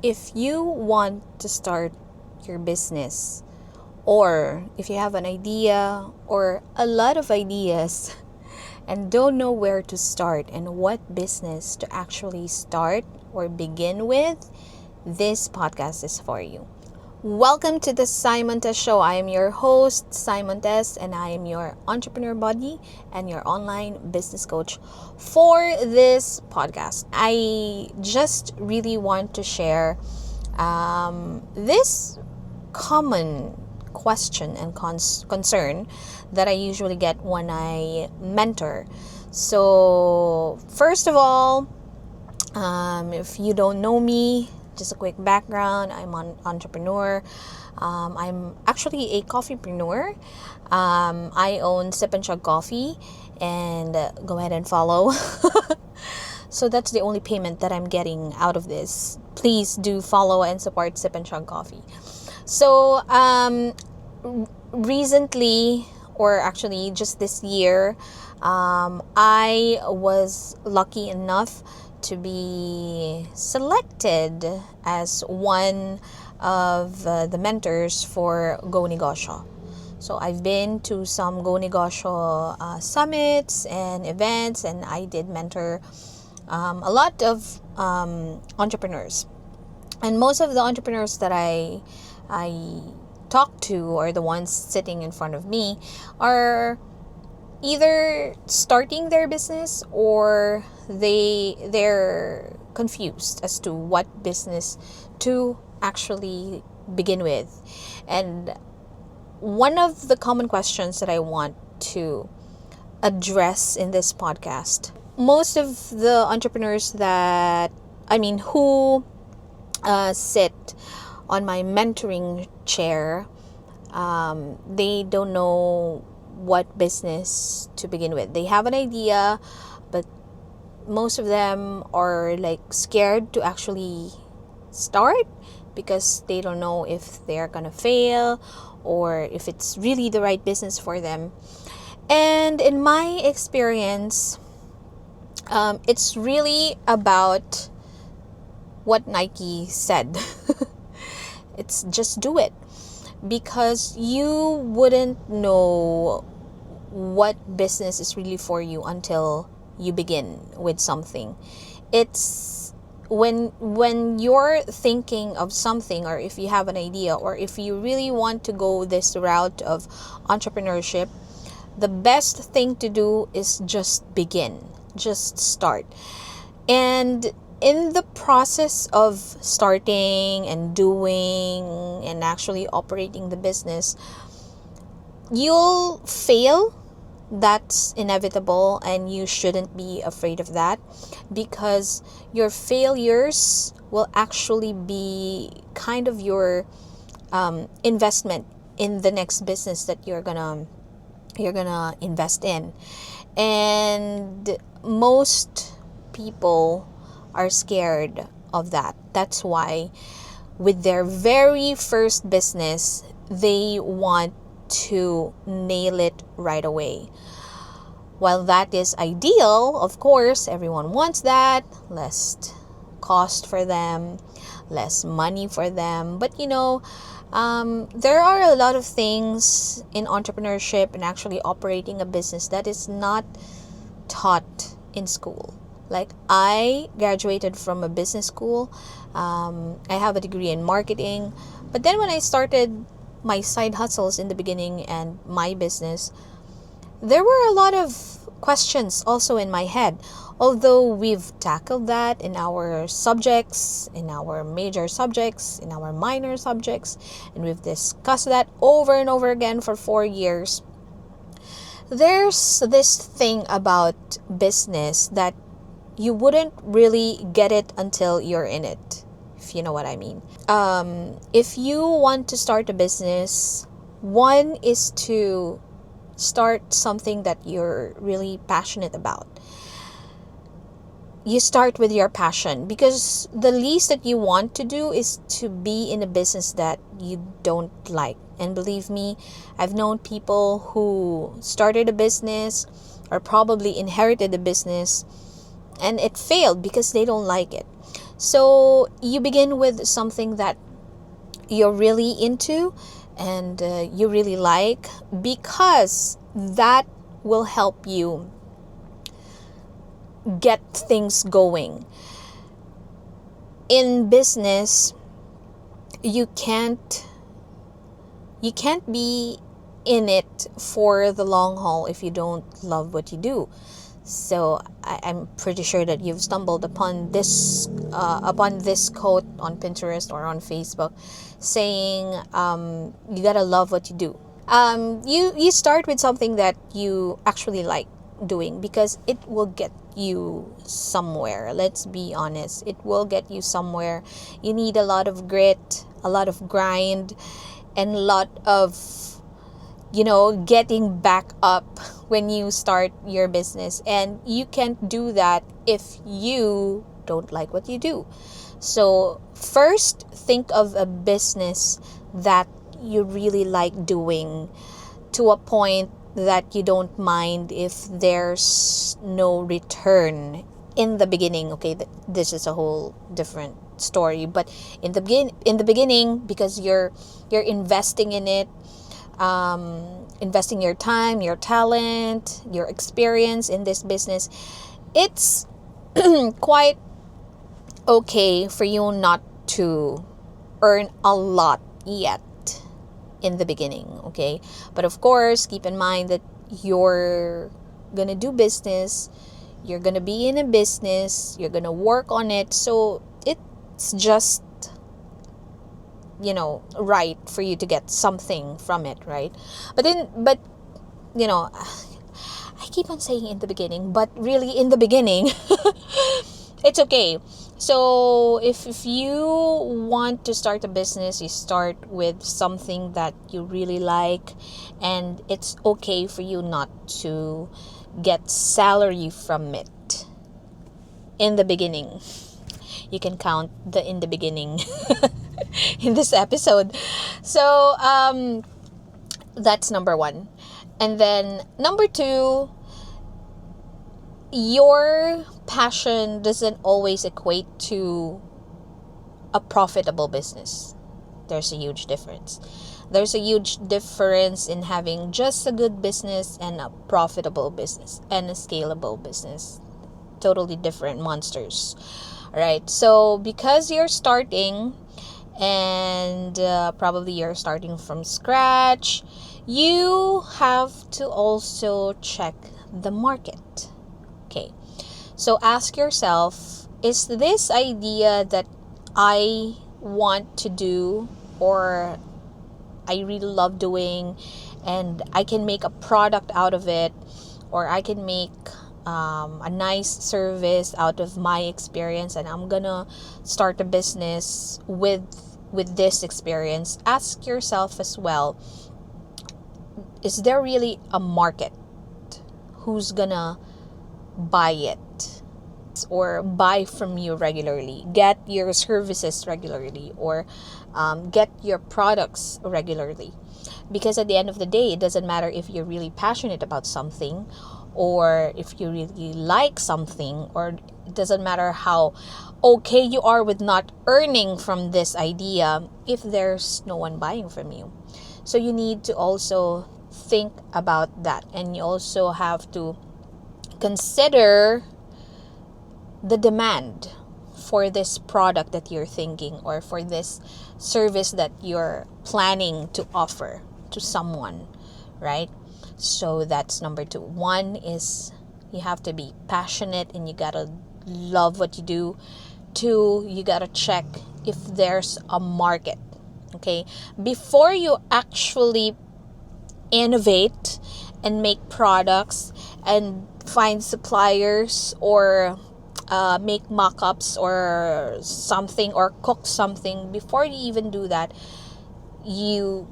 If you want to start your business, or if you have an idea or a lot of ideas and don't know where to start and what business to actually start or begin with, this podcast is for you. Welcome to the Sai Montes Show. I am your host, Sai Montes, and I am your entrepreneur buddy and your online business coach for this podcast. I just really want to share this common question and concern that I usually get when I mentor. So, first of all, if you don't know me, just a quick background. I'm an entrepreneur. I'm actually a coffeepreneur. I own Sip and Chug Coffee, and go ahead and follow. So that's the only payment that I'm getting out of this. Please do follow and support Sip and Chug Coffee. So recently, or actually just this year, I was lucky enough to be selected as one of the mentors for Go Negosyo. So I've been to some Go Negosyo summits and events, and I did mentor a lot of entrepreneurs. And most of the entrepreneurs that I talk to, or the ones sitting in front of me, are either starting their business or they're confused as to what business to actually begin with. And one of the common questions that I want to address in this podcast, most of the entrepreneurs who sit on my mentoring chair, they don't know what business to begin with. They have an idea, but most of them are like scared to actually start because they don't know if they're gonna fail or if it's really the right business for them. And in my experience, it's really about what Nike said. It's just do it, because you wouldn't know what business is really for you until you begin with something. It's when you're thinking of something, or if you have an idea, or if you really want to go this route of entrepreneurship, the best thing to do is just begin, just start. And in the process of starting and doing and actually operating the business, you'll fail. That's inevitable, and you shouldn't be afraid of that, because your failures will actually be kind of your investment in the next business that you're gonna invest in. And most people are scared of that. That's why with their very first business, they want to nail it right away. While that is ideal, of course, everyone wants that. Less cost for them, less money for them. But there are a lot of things in entrepreneurship and actually operating a business that is not taught in school. Like, I graduated from a business school. I have a degree in marketing. But then when I started my side hustles in the beginning and my business, there were a lot of questions also in my head. Although we've tackled that in our subjects, in our major subjects, in our minor subjects, and we've discussed that over and over again for 4 years, there's this thing about business that you wouldn't really get it until you're in it, if you know what I mean. If you want to start a business, one is to start something that you're really passionate about. You start with your passion, because the least that you want to do is to be in a business that you don't like. And believe me, I've known people who started a business or probably inherited a business and it failed because they don't like it. So you begin with something that you're really into and you really like, because that will help you get things going. In business, you can't be in it for the long haul if you don't love what you do. So I'm pretty sure that you've stumbled upon this quote on Pinterest or on Facebook, saying you gotta love what you do. You start with something that you actually like doing, because it will get you somewhere. Let's be honest, it will get you somewhere. You need a lot of grit, a lot of grind, and a lot of getting back up when you start your business, and you can't do that if you don't like what you do. So first, think of a business that you really like doing, to a point that you don't mind if there's no return in the beginning. Okay, this is a whole different story, but in the beginning, because you're investing in it, investing your time, your talent, your experience in this business, it's quite okay for you not to earn a lot yet in the beginning, okay? But of course, keep in mind that you're gonna do business, you're gonna be in a business, you're gonna work on it, so it's just right for you to get something from it, right? But I keep on saying in the beginning, but really in the beginning it's okay. So if you want to start a business, you start with something that you really like, and it's okay for you not to get salary from it in the beginning. You can count the in the beginning in this episode. So that's number one. And then number two, your passion doesn't always equate to a profitable business. There's a huge difference. There's a huge difference in having just a good business and a profitable business and a scalable business. Totally different monsters. Right? So because you're starting, and probably you're starting from scratch, you have to also check the market. Okay, so ask yourself, is this idea that I want to do, or I really love doing, and I can make a product out of it, or I can make a nice service out of my experience, and I'm gonna start a business with this experience. Ask yourself as well, is there really a market? Who's gonna buy it or buy from you regularly, get your services regularly, or get your products regularly? Because at the end of the day, it doesn't matter if you're really passionate about something, or if you really like something, or it doesn't matter how okay you are with not earning from this idea if there's no one buying from you. So you need to also think about that, and you also have to consider the demand for this product that you're thinking, or for this service that you're planning to offer to someone, right? So that's number two. One is you have to be passionate and you gotta love what you do. Two, you gotta check if there's a market. Okay, before you actually innovate and make products and find suppliers, or make mock-ups or something, or cook something, before you even do that, you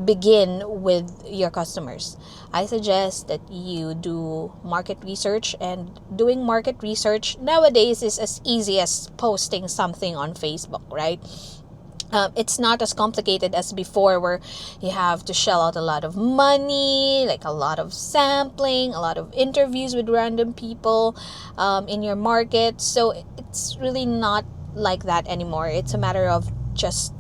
begin with your customers. I suggest that you do market research, and doing market research nowadays is as easy as posting something on Facebook, right? It's not as complicated as before, where you have to shell out a lot of money, like a lot of sampling, a lot of interviews with random people in your market. So it's really not like that anymore. It's a matter of just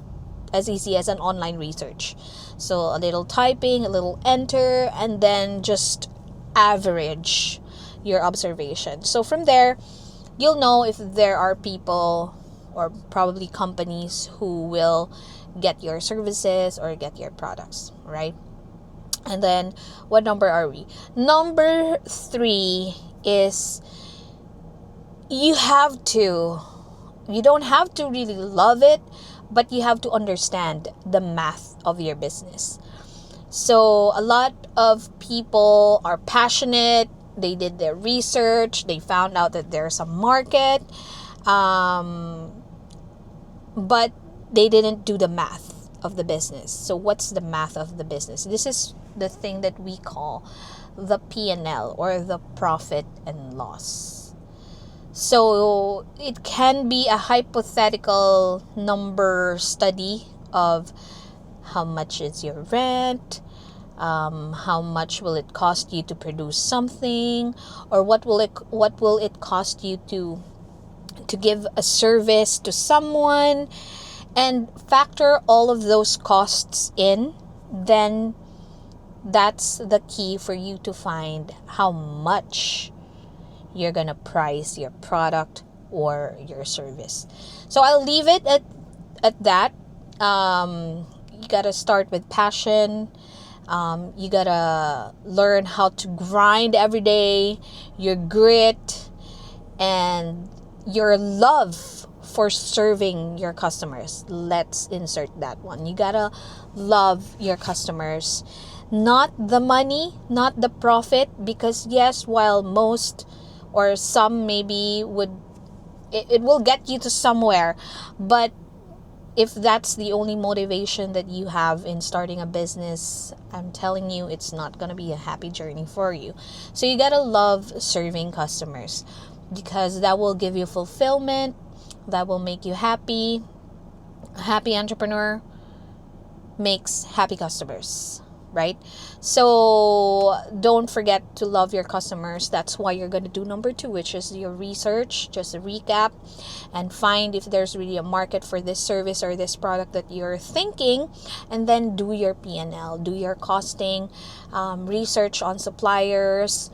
as easy as an online research. So a little typing, a little enter, and then just average your observation. So from there, you'll know if there are people or probably companies who will get your services or get your products, right? And then, what number are we? Number 3 is you don't have to really love it, but you have to understand the math of your business. So a lot of people are passionate, they did their research, they found out that there's a market, but they didn't do the math of the business. So what's the math of the business? This is the thing that we call the P&L, or the profit and loss. So it can be a hypothetical number study of how much is your rent, how much will it cost you to produce something, or what will it cost you to give a service to someone, and factor all of those costs in. Then that's the key for you to find how much you're gonna price your product or your service. So I'll leave it at that. You gotta start with passion. You gotta learn how to grind every day, your grit, and your love for serving your customers. Let's insert that one. You gotta love your customers, not the money, not the profit, because yes, while most or some maybe it will get you to somewhere, but if that's the only motivation that you have in starting a business, I'm telling you, it's not going to be a happy journey for you. So you got to love serving customers, because that will give you fulfillment, that will make you happy. A happy entrepreneur makes happy customers, right? So don't forget to love your customers. That's why you're going to do number 2, which is your research. Just a recap and find if there's really a market for this service or this product that you're thinking, and then do your P&L, do your costing, research on suppliers,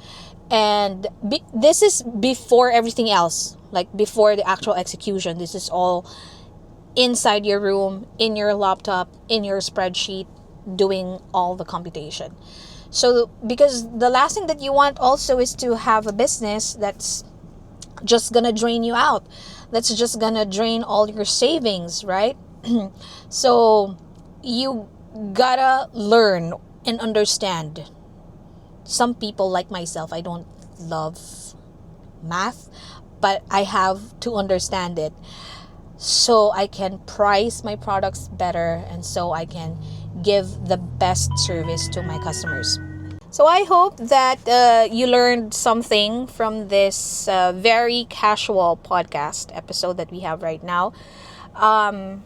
and this is before everything else, like before the actual execution. This is all inside your room, in your laptop, in your spreadsheet, doing all the computation. So because the last thing that you want also is to have a business that's just gonna drain you out, that's just gonna drain all your savings, right? So you gotta learn and understand. Some people like myself, I don't love math, but I have to understand it so I can price my products better, and so I can give the best service to my customers. So I hope that you learned something from this very casual podcast episode that we have right now. And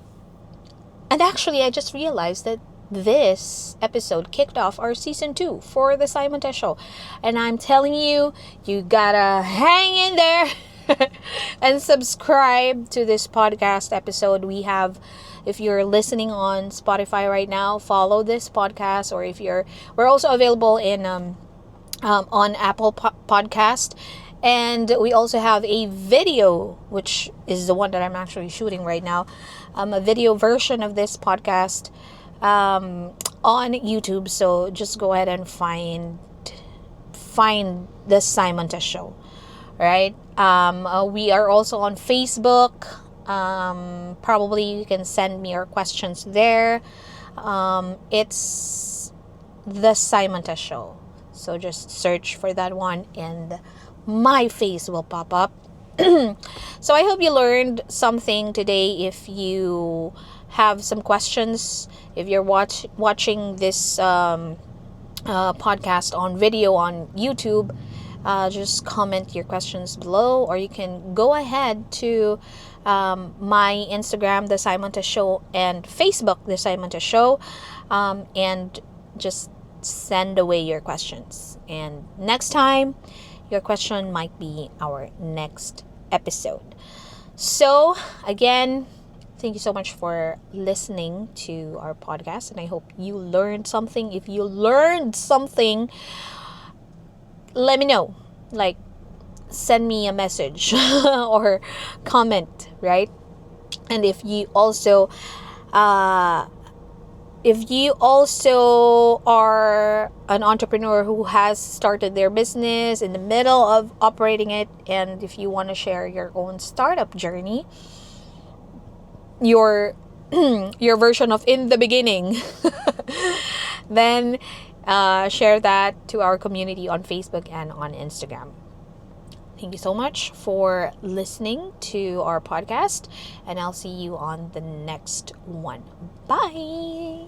actually, I just realized that this episode kicked off our season 2 for the Sai Montes show. And I'm telling you, you gotta hang in there and subscribe to this podcast episode. We have, if you're listening on Spotify right now, follow this podcast, or if we're also available in on Apple Podcast. And we also have a video, which is the one that I'm actually shooting right now, a video version of this podcast on YouTube. So just go ahead and find the Sai Montes show, right? We are also on Facebook. Probably you can send me your questions there. It's the Sai Montes show. So just search for that one and my face will pop up. So I hope you learned something today. If you have some questions, if you're watching this podcast on video on YouTube, just comment your questions below, or you can go ahead to my Instagram, The Sai Montes Show, and Facebook, The Sai Montes Show, and just send away your questions. And next time, your question might be our next episode. So, again, thank you so much for listening to our podcast, and I hope you learned something. If you learned something, let me know. Like, send me a message or comment, right? And uh, if you also are an entrepreneur who has started their business in the middle of operating it, and if you want to share your own startup journey, your your version of in the beginning, then share that to our community on Facebook and on Instagram. Thank you so much for listening to our podcast, and I'll see you on the next one. Bye.